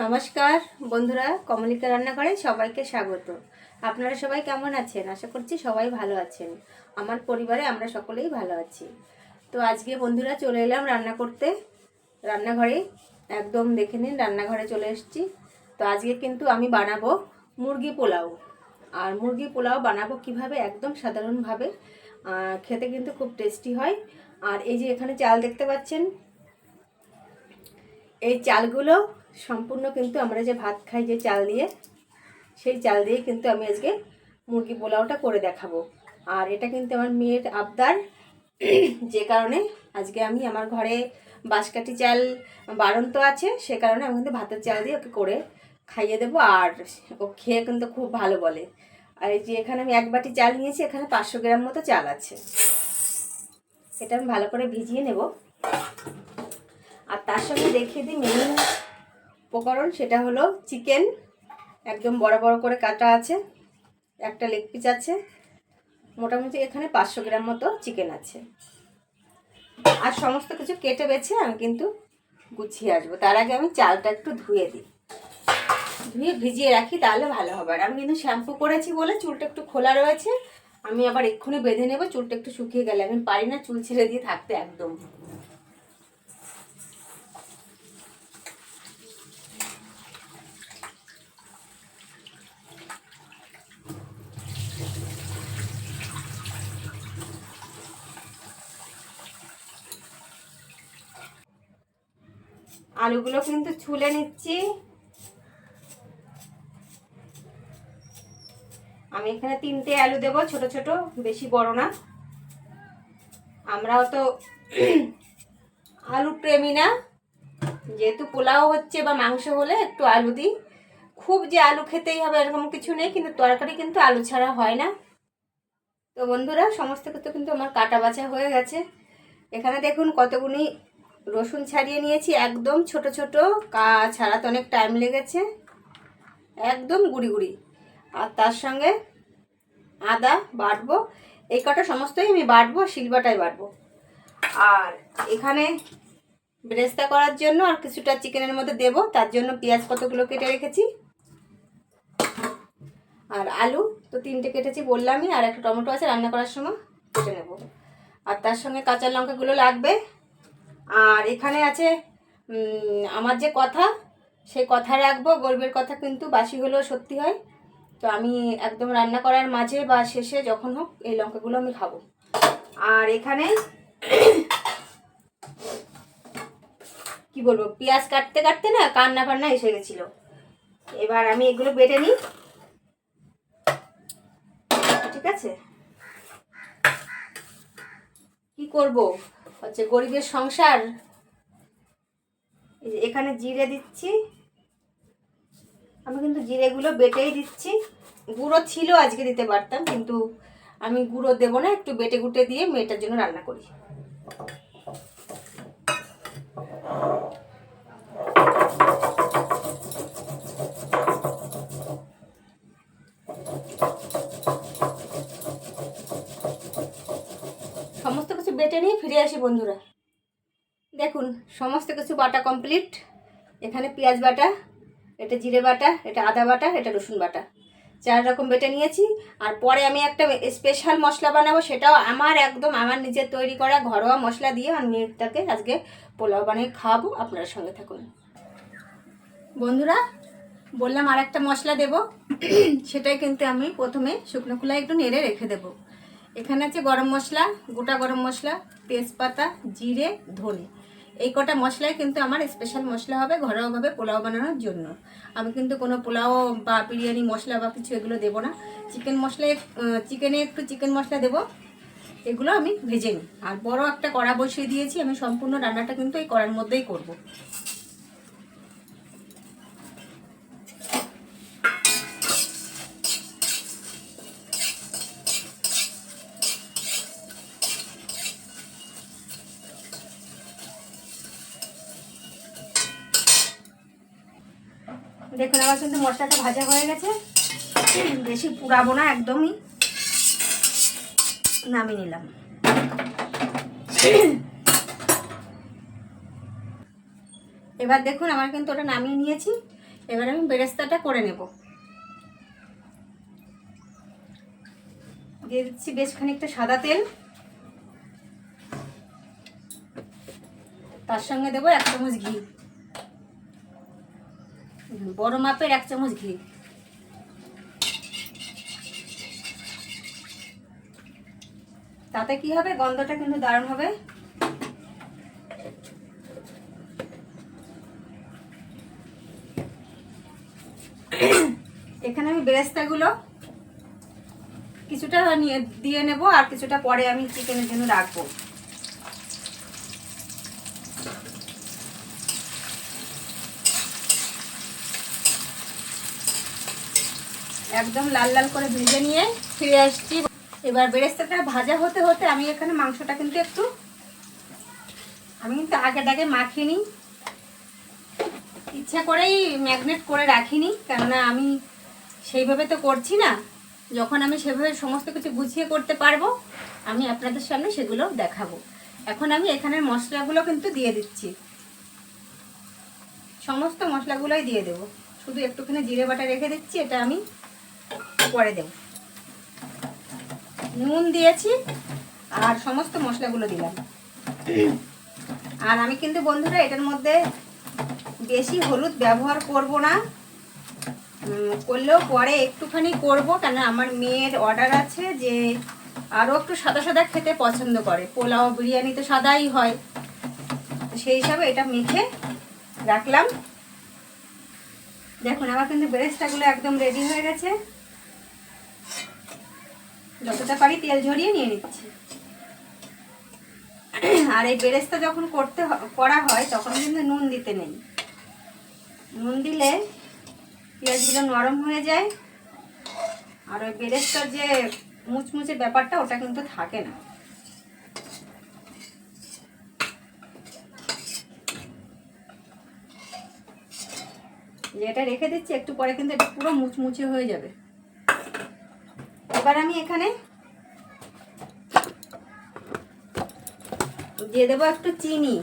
নমস্কার বন্ধুরা, কমলিকা রান্নাঘরে সবাইকে স্বাগত। আপনারা সবাই কেমন আছেন? আশা করছি সবাই ভালো আছেন। আমার পরিবারে আমরা সকলেই ভালো আছি। তো আজকে বন্ধুরা চলে এলাম রান্না করতে রান্নাঘরে। একদম দেখে নিন, রান্নাঘরে চলে এসেছি। তো আজকে কিন্তু আমি বানাবো মুরগি পোলাও। আর মুরগি পোলাও বানাবো কিভাবে, একদম সাধারণভাবে, খেতে কিন্তু খুব টেস্টি হয়। আর এই যে এখানে চাল দেখতে পাচ্ছেন, এই চালগুলো সম্পূর্ণ কিন্তু আমরা যে ভাত খাই যে চাল দিয়ে, সেই চাল দিয়ে কিন্তু আমি আজকে মুরগি পোলাওটা করে দেখাবো। আর এটা কিন্তু আমার মেয়ের আবদার, যে কারণে আজকে আমি আমার ঘরে বাঁশকাঠি চাল বাড়ন্ত আছে, সে কারণে আমি কিন্তু ভাতের চাল দিয়ে ওকে করে খাইয়ে দেবো। আর ও খেয়ে কিন্তু খুব ভালো বলে। আর এই যে এখানে আমি 1 বাটি চাল নিয়েছি, এখানে 500 গ্রাম মতো চাল আছে। এটা আমি ভালো করে ভিজিয়ে নেব। আর তার সঙ্গে দেখিয়ে দিই মেন উপকরণ, সেটা হলো চিকেন। একদম বড় বড় করে কাটা আছে, একটা লেগ পিস আছে, মোটামুটি এখানে 500 গ্রাম মতো চিকেন আছে। আর সমস্ত কিছু কেটে বেছে আমি কিন্তু গুছিয়ে আসবো। তার আগে আমি চালটা একটু ধুয়ে দিই, ধুয়ে ভিজিয়ে রাখি, তাহলে ভালো হবে। আর আমি কিন্তু শ্যাম্পু করেছি বলে চুলটা একটু খোলা রয়েছে। আমি আবার এক্ষুনি বেঁধে নেব, চুলটা একটু শুকিয়ে গেলে। আমি পারি না চুল ছেড়ে দিয়ে থাকতে একদম। আলুগুলো কিন্তু ছুলে নিচ্ছি। আমি এখানে 3টে আলু দেবো, ছোট ছোট, বেশি বড় না। আমরাও তো আলু প্রেমী না, যেহেতু পোলাও হচ্ছে বা মাংস হলে একটু আলু দিই। খুব যে আলু খেতেই হবে এরকম কিছু নেই, কিন্তু তরকারি কিন্তু আলু ছাড়া হয় না। তো বন্ধুরা, সমস্ত কিছু কিন্তু আমার কাটা বাছা হয়ে গেছে। এখানে দেখুন কতগুলি রসুন ছাড়িয়ে নিয়েছি, একদম ছোট ছোট, ছাড়াতে অনেক টাইম লেগেছে, একদম গুঁড়ি গুঁড়ি। আর তার সঙ্গে আদা বাটবো। এই কটা সমস্তই আমি বাটবো, শিলবাটায় বাটবো। আর এখানে বেরেস্তা করার জন্য আর কিছুটা চিকেনের মধ্যে দেব, তার জন্য পেঁয়াজ কতগুলো কেটে রেখেছি। আর আলু তো 3টে কেটেছি বললামই, আর একটা টমেটো আছে, রান্না করার সময় কেটে নেব। আর তার সঙ্গে কাঁচা লঙ্কাগুলো লাগবে। আর এখানে আছে আমার যে কথা, সেই কথা রাখবো। গর্বের কথা কিন্তু বাসি হলেও সত্যি হয়। তো আমি একদম রান্না করার মাঝে বা শেষে যখন হোক এই লঙ্কাগুলো আমি খাবো। আর এখানে কি বলবো, পেঁয়াজ কাটতে কাটতে না কান্না ফান্না এসে গেছিলো। এবার আমি এগুলো বেটে নিই, ঠিক আছে? কি করব, হচ্ছে গরিবের সংসার। এখানে জিরে দিচ্ছি, আমি কিন্তু জিরেগুলো বেটেই দিচ্ছি। গুঁড়ো ছিল আজকে দিতে পারতাম, কিন্তু আমি গুঁড়ো দেবো না, একটু বেটে গুটে দিয়ে মেয়েটার জন্য রান্না করি। সমস্ত কিছু বেটে নিয়ে ফিরে আসি বন্ধুরা। দেখুন সমস্ত কিছু বাটা কমপ্লিট। এখানে পেঁয়াজ বাটা, এটা জিরে বাটা, এটা আদা বাটা, এটা রসুন বাটা, 4 রকম বেটে নিয়েছি। আর পরে আমি একটা স্পেশাল মশলা বানাবো, সেটাও আমার একদম আমার নিজের তৈরি করা ঘরোয়া মশলা দিয়ে আমি মেয়েটাকে আজকে পোলাও বানিয়ে খাওয়াবো। আপনার সঙ্গে থাকুন বন্ধুরা। বললাম আর একটা মশলা দেব, সেটাই কিন্তু আমি প্রথমে শুকনো খোলায় একটু নেড়ে রেখে দেব। এখানে আছে গরম মশলা, গোটা গরম মশলা, তেজপাতা, জিরে, ধনে। এই কটা মশলাই কিন্তু আমার স্পেশাল মশলা হবে ঘরোয়াভাবে পোলাও বানানোর জন্য। আমি কিন্তু কোনো পোলাও বা বিরিয়ানি মশলা বা কিছু এগুলো দেবো না। চিকেন মশলায়, চিকেনে একটু চিকেন মশলা দেবো, এগুলো আমি ভেজে নিই। আর বড় একটা কড়া বসিয়ে দিয়েছি, আমি সম্পূর্ণ রান্নাটা কিন্তু এই কড়ার মধ্যেই করব। দেখুন আমার কিন্তু মশলাটা ভাজা হয়ে গেছে, বেশি পুড়াবো না, একদমই নামিয়ে নিলাম। এবার দেখুন আমার কিন্তু ওটা নামিয়ে নিয়েছি। এবার আমি বেরেস্তাটা করে নেব। দিয়ে দিচ্ছি বেশ খানিকটা সাদা তেল, তার সঙ্গে দেবো 1 চামচ ঘি, বড় মাপের 1 চামচ ঘি। তাতে কি হবে, গন্ধটা কিন্তু দারুণ হবে। এখানে আমি বেরেস্তাগুলো কিছুটা নিয়ে দিয়ে নেব, আর কিছুটা পরে আমি চিকেনের জন্য রাখবো। একদম লাল লাল করে ভেজে নিয়ে ফিরে আসছি। এবার বেরেস্তাটা ভাজা হতে হতে আমি এখানে মাংসটা কিন্তু আমি কিন্তু আগে মাখিয়ে নিই, ইচ্ছা করেই ম্যাগনেট করে রাখিনি, কেননা আমি সেইভাবে তো করছি না। যখন আমি সেভাবে সমস্ত কিছু গুছিয়ে করতে পারবো, আমি আপনাদের সামনে সেগুলো দেখাবো। এখন আমি এখানের মশলাগুলো কিন্তু দিয়ে দিচ্ছি, সমস্ত মশলাগুলোই দিয়ে দেব। শুধু একটুখানি জিরে বাটা রেখে দিচ্ছি, এটা আমি পরে দেব। নুন দিয়েছি আর সমস্ত মশলাগুলো দিলাম। আর আমি কিন্তু বন্ধুরা এটার মধ্যে বেশি হলুদ ব্যবহার করব না, করলেও পরে একটুখানি করব, কেন আমার মেয়ের অর্ডার আছে যে আরও একটু সাদা সাদা খেতে পছন্দ করে। পোলাও বিরিয়ানি তো সাদাই হয়, সেই হিসাবে এটা মেখে রাখলাম। দেখুন আমার কিন্তু বেরেস্তাগুলো একদম রেডি হয়ে গেছে। যতটা পারি তেল ঝরিয়ে নিয়ে নিচ্ছি। আর এই বেরেস্তা যখন করা হয় তখন কিন্তু নুন দিতে নেই। নুন দিলে পেঁয়াজগুলো নরম হয়ে যায়, আর ওই বেরেস্তার যে মুচমুচে ব্যাপারটা ওটা কিন্তু থাকে না। এটা রেখে দিচ্ছি, একটু পরে কিন্তু এটা পুরো মুচমুচে হয়ে যাবে। এবার আমি এখানে দিয়ে দেবো একটু চিনি।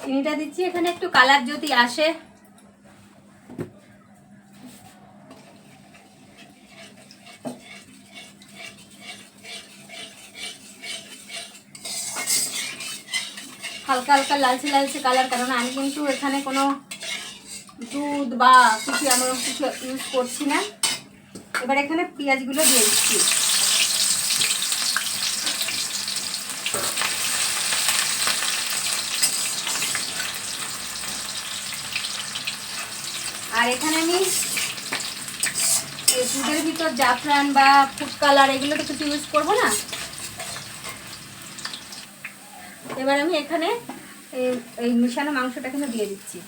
চিনিটা দিচ্ছি এখানে একটু কালার যদি আসে। হালকা হালকা লালচে লালচে কালার, কারণ আমি কিন্তু এখানে কোনো দুধ বা কিছু এমন কিছু ইউজ করছি না। এবার এখানে পেঁয়াজগুলো দিয়ে দিচ্ছি। আর এখানে আমি দুধের ভিতর জাফরান বা ফুড কালার এগুলো তো কিছু ইউজ করবো না। এবার আমি এখানে এই মিশানো মাংসটা কিন্তু দিয়ে দিচ্ছি।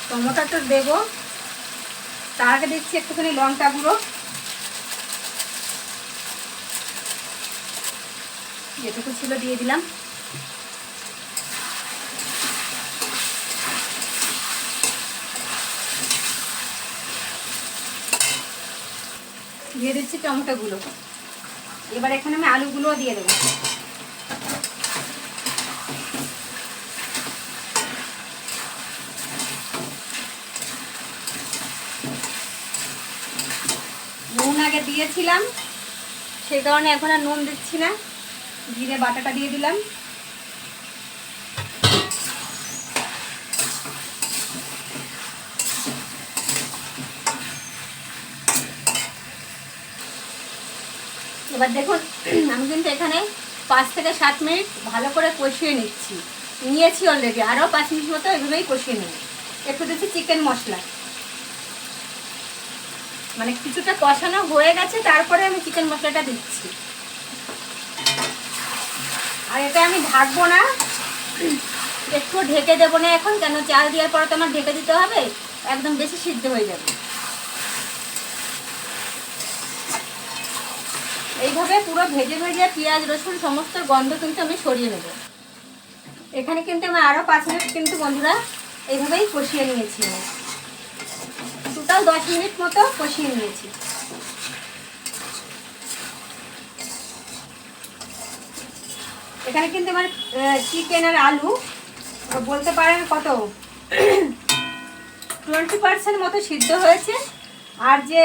টমেটোটা দেবো, তার আগে দিচ্ছি একটুখানি লঙ্কা গুঁড়ো, যেটুকু ছিল দিয়ে দিলাম। দিয়ে দিচ্ছি টমেটোগুলো। এবার এখানে আমি আলুগুলোও দিয়ে দেবো। নুন আগে দিয়েছিলাম, সেই কারণে এখন আর নুন দিচ্ছি না। জিরে বাটাটা দিয়ে দিলাম। এবার দেখুন আমি কিন্তু এখানে 5 থেকে 7 মিনিট ভালো করে কষিয়ে নিয়েছি অলরেডি। আরও 5 মিনিট মতো এভাবেই কষিয়ে নেব। একটু দিচ্ছি চিকেন মশলা, মানে কিছুটা কষানো হয়ে গেছে, তারপরে আমি চিকেন মশলাটা দিচ্ছি। আর এটা আমি ঢাকবো না, একটু ঢেকে দেবো না এখন, কেন চাল দেওয়ার পরে তো আমার ঢেকে দিতে হবে, একদম বেশি সিদ্ধ হয়ে যাবে। এইভাবে পুরো ভেজে ভেজে পেঁয়াজ রসুন সমস্ত গন্ধ কিন্তু আমি সরিয়ে নেব। এখানে কিন্তু আমি আরও 5 মিনিট কিন্তু বন্ধুরা এইভাবেই কষিয়ে নিয়েছি। টোটাল 10 মিনিট মতো কষিয়ে নিয়েছি। এখানে কিন্তু আমার চিকেন আর আলু বলতে পারেন কত 20% মতো সিদ্ধ হয়েছে, আর যে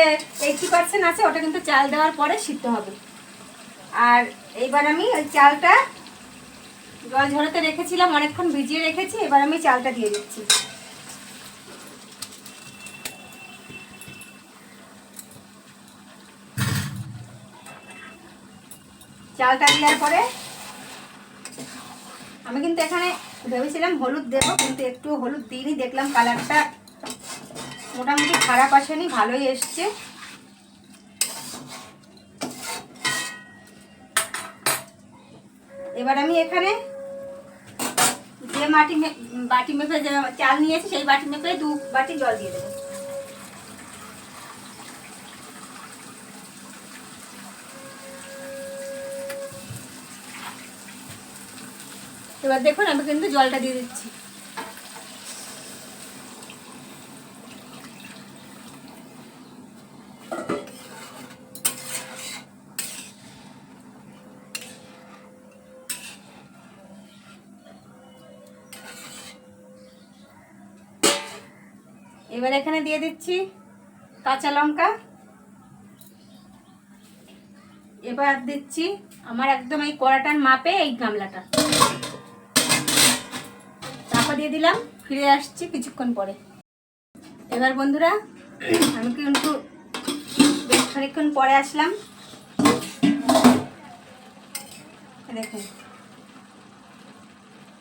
80% আছে ওটা কিন্তু চাল দেওয়ার পরে সিদ্ধ হবে। আর এইবার আমি ওই চালটা জল ঝরাতে রেখেছিলাম, অনেকক্ষণ ভিজিয়ে রেখেছি, এবার আমি চালটা দিয়ে দিচ্ছি। চালটা দেওয়ার পরে আমি কিন্তু এখানে ভেবেছিলাম হলুদ দেবো, কিন্তু একটু হলুদ দিইনি, দেখলাম কালারটা মোটামুটি খারাপ আসেনি, ভালোই এসছে। এবার আমি এখানে যে বাটি মেপে যে চাল নিয়েছি সেই বাটি মেপে 2 বাটি জল দিয়ে দেবো। এবার দেখুন আমি কিন্তু জলটা দিয়ে দিচ্ছি। এবার এখানে দিয়ে দিচ্ছি কাঁচা লঙ্কা। এবার দিচ্ছি আমার একদম এই কড়াটার মাপে এই গামলাটা। তারপর দিয়ে দিলাম, ফিরে আসছি কিছুক্ষণ পরে। এবার বন্ধুরা আমি কিন্তু বেশ খানিকক্ষণ পরে আসলাম। দেখুন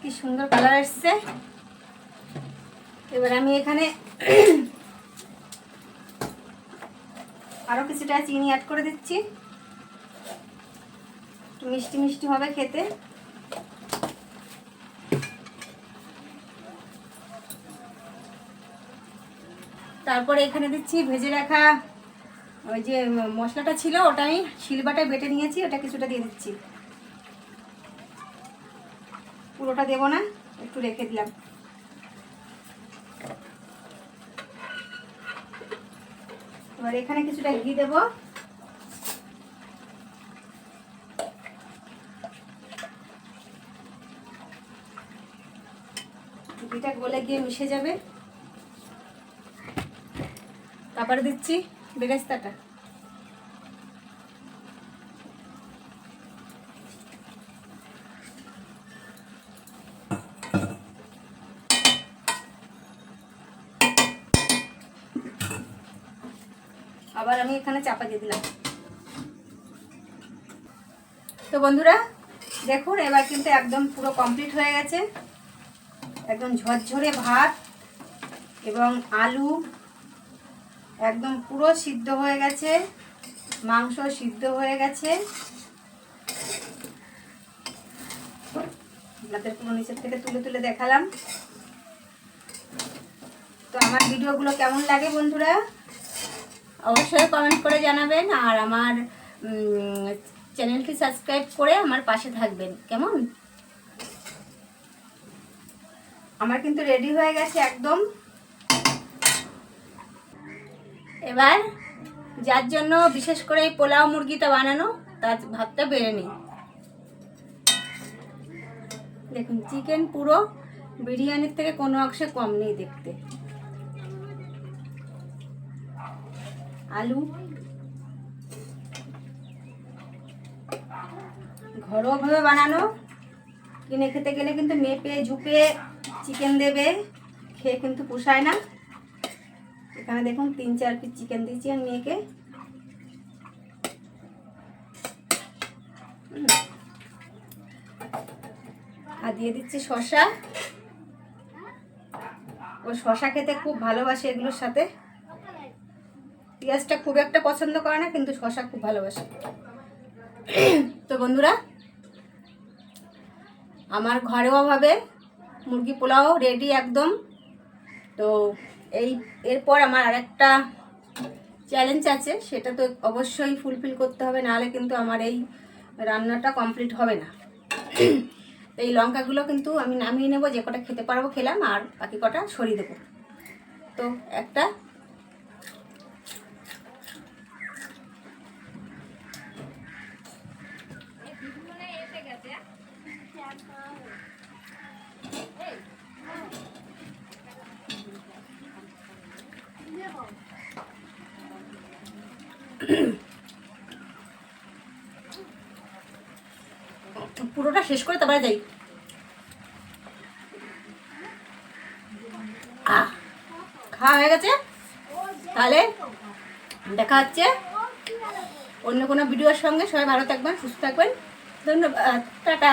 কি সুন্দর কালার এসছে। এবার আমি এখানে আরো কিছুটা চিনি অ্যাড করে দিচ্ছি, মিষ্টি মিষ্টি হবে খেতে। তারপরে এখানে দিচ্ছি ভেজে রাখা ওই যে মশলাটা ছিল, ওটা আমি শিলবাটায় বেটে নিয়েছি, ওটা কিছুটা দিয়ে দিচ্ছি। পুরোটা দেবো না, একটু রেখে দিলাম। এবার এখানে কিছুটা ঘি দেবো। ঘিটা গলে গিয়ে মিশে যাবে। তারপরে দিচ্ছি বেরেস্তাটা। আবার আমি এখানে চাপা দিয়ে দিলাম। তো বন্ধুরা দেখুন এবার কিন্তু একদম পুরো কমপ্লিট হয়ে গেছে। একদম ঝরঝরে ভাত এবং আলু একদম পুরো সিদ্ধ হয়ে গেছে, মাংস সিদ্ধ হয়ে গেছে। আপনাদের পুরো নিচের থেকে তুলে তুলে দেখালাম। তো আমার ভিডিওগুলো কেমন লাগে বন্ধুরা অবশ্যই কমেন্ট করে জানাবেন, আর আমার চ্যানেলটি সাবস্ক্রাইব করে আমার পাশে থাকবেন কেমন। আমার কিন্তু রেডি হয়ে গেছে একদম। এবার যার জন্য বিশেষ করে এই পোলাও মুরগিটা বানানো, তার ভাতটা বেড়ে নিই। দেখুন চিকেন পুরো বিরিয়ানির থেকে কোনো অংশে কম নেই দেখতে। আলু ঘরোয়াভাবে বানানো, কিনে খেতে গেলে কিন্তু মেপে ঝুপে চিকেন দেবে, খেয়ে কিন্তু পোষায় না। এখানে দেখুন 3-4 পিস চিকেন দিয়েছি আমি মেয়েকে। আর দিয়ে দিচ্ছি শসা। ও শসা খেতে খুব ভালোবাসে, এগুলোর সাথে পেঁয়াজটা খুব একটা পছন্দ করে না, কিন্তু শসা খুব ভালোবাসে। তো বন্ধুরা আমার ঘরোয়াভাবে মুরগি পোলাও রেডি একদম। তো এরপর আমার আরেকটা চ্যালেঞ্জ আছে, সেটা তো অবশ্যই ফুলফিল করতে হবে, নাহলে কিন্তু আমার এই রান্নাটা কমপ্লিট হবে না। এই লঙ্কাগুলো কিন্তু আমি নামিয়ে নেবো, যে কটা খেতে পারবো খেলাম, আর বাকি কটা সরিয়ে দেবো। তো একটা পুরোটা শেষ করে তারপরে যাই। খাওয়া হয়ে গেছে, তাহলে দেখা হচ্ছে অন্য কোনো ভিডিওর সঙ্গে। সবাই ভালো থাকবেন, সুস্থ থাকবেন, ধন্যবাদ, টাটা।